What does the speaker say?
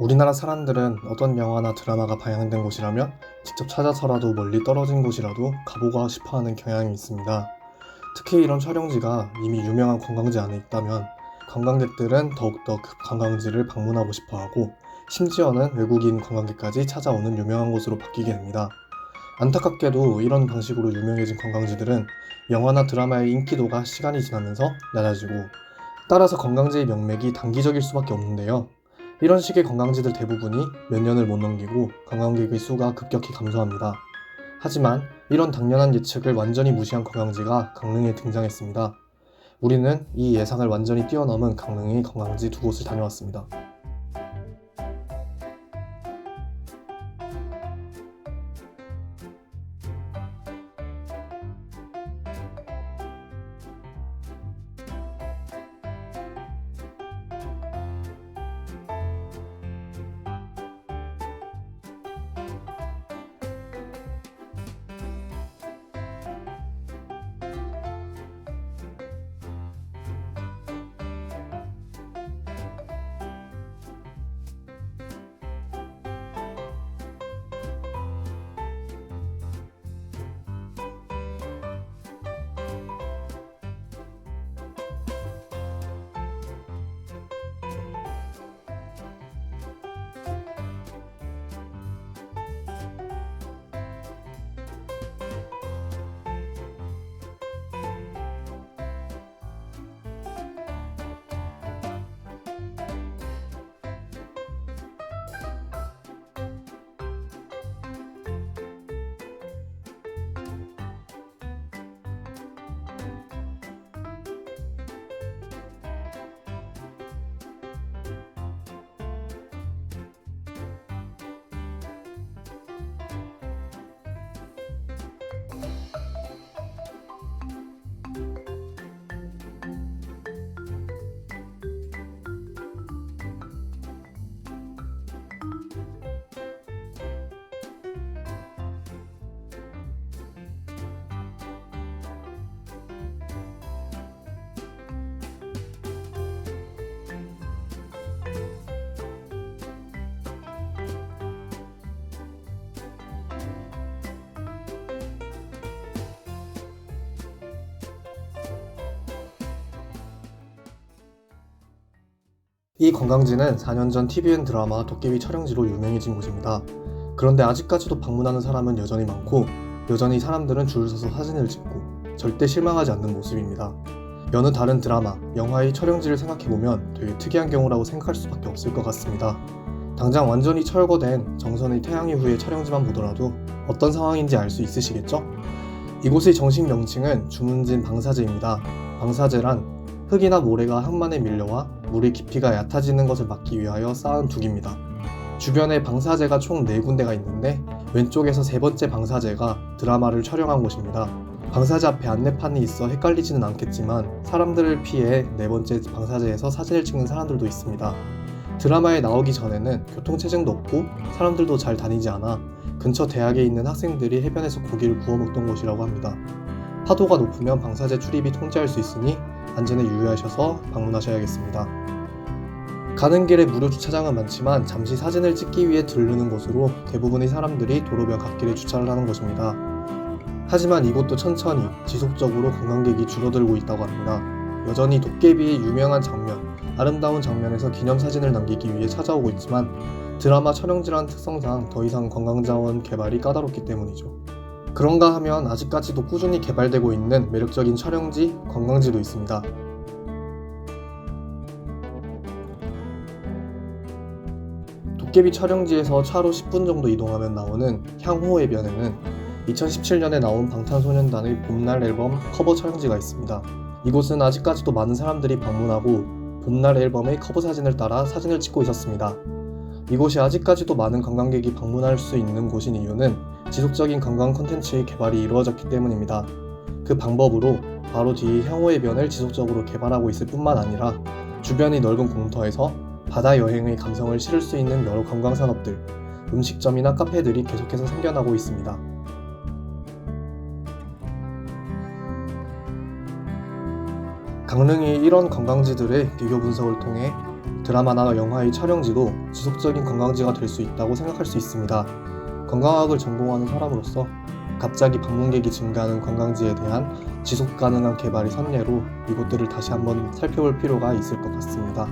우리나라 사람들은 어떤 영화나 드라마가 방영된 곳이라면 직접 찾아서라도 멀리 떨어진 곳이라도 가보고 싶어하는 경향이 있습니다. 특히 이런 촬영지가 이미 유명한 관광지 안에 있다면 관광객들은 더욱더 그 관광지를 방문하고 싶어하고 심지어는 외국인 관광객까지 찾아오는 유명한 곳으로 바뀌게 됩니다. 안타깝게도 이런 방식으로 유명해진 관광지들은 영화나 드라마의 인기도가 시간이 지나면서 낮아지고 따라서 관광지의 명맥이 단기적일 수밖에 없는데요. 이런 식의 관광지들 대부분이 몇 년을 못 넘기고 관광객의 수가 급격히 감소합니다. 하지만 이런 당연한 예측을 완전히 무시한 관광지가 강릉에 등장했습니다. 우리는 이 예상을 완전히 뛰어넘은 강릉의 관광지 두 곳을 다녀왔습니다. 이 관광지는 4년 전 TVN 드라마 도깨비 촬영지로 유명해진 곳입니다. 그런데 아직까지도 방문하는 사람은 여전히 많고 여전히 사람들은 줄을 서서 사진을 찍고 절대 실망하지 않는 모습입니다. 여느 다른 드라마, 영화의 촬영지를 생각해보면 되게 특이한 경우라고 생각할 수밖에 없을 것 같습니다. 당장 완전히 철거된 정선의 태양 이후의 촬영지만 보더라도 어떤 상황인지 알 수 있으시겠죠? 이곳의 정식 명칭은 주문진 방사제입니다. 방사제란 흙이나 모래가 흙만에 밀려와 물의 깊이가 얕아지는 것을 막기 위하여 쌓은 둑입니다. 주변에 방사제가 총 4군데가 있는데 왼쪽에서 세 번째 방사제가 드라마를 촬영한 곳입니다. 방사제 앞에 안내판이 있어 헷갈리지는 않겠지만 사람들을 피해 네 번째 방사제에서 사진을 찍는 사람들도 있습니다. 드라마에 나오기 전에는 교통체증도 없고 사람들도 잘 다니지 않아 근처 대학에 있는 학생들이 해변에서 고기를 구워 먹던 곳이라고 합니다. 파도가 높으면 방사제 출입이 통제할 수 있으니 안전에 유의하셔서 방문하셔야겠습니다. 가는 길에 무료 주차장은 많지만 잠시 사진을 찍기 위해 들르는 곳으로 대부분의 사람들이 도로변 갓길에 주차를 하는 곳입니다. 하지만 이곳도 천천히 지속적으로 관광객이 줄어들고 있다고 합니다. 여전히 도깨비의 유명한 장면, 아름다운 장면에서 기념사진을 남기기 위해 찾아오고 있지만 드라마 촬영지라는 특성상 더 이상 관광자원 개발이 까다롭기 때문이죠. 그런가 하면 아직까지도 꾸준히 개발되고 있는 매력적인 촬영지, 관광지도 있습니다. 도깨비 촬영지에서 차로 10분 정도 이동하면 나오는 향호해변에는 2017년에 나온 방탄소년단의 봄날 앨범 커버 촬영지가 있습니다. 이곳은 아직까지도 많은 사람들이 방문하고 봄날 앨범의 커버 사진을 따라 사진을 찍고 있었습니다. 이곳이 아직까지도 많은 관광객이 방문할 수 있는 곳인 이유는 지속적인 관광 콘텐츠의 개발이 이루어졌기 때문입니다. 그 방법으로 바로 뒤 향호해변을 지속적으로 개발하고 있을 뿐만 아니라 주변의 넓은 공터에서 바다 여행의 감성을 실을 수 있는 여러 관광 산업들, 음식점이나 카페들이 계속해서 생겨나고 있습니다. 강릉이 이런 관광지들의 비교 분석을 통해 드라마나 영화의 촬영지도 지속적인 관광지가 될 수 있다고 생각할 수 있습니다. 관광학을 전공하는 사람으로서 갑자기 방문객이 증가하는 관광지에 대한 지속 가능한 개발의 선례로 이곳들을 다시 한번 살펴볼 필요가 있을 것 같습니다.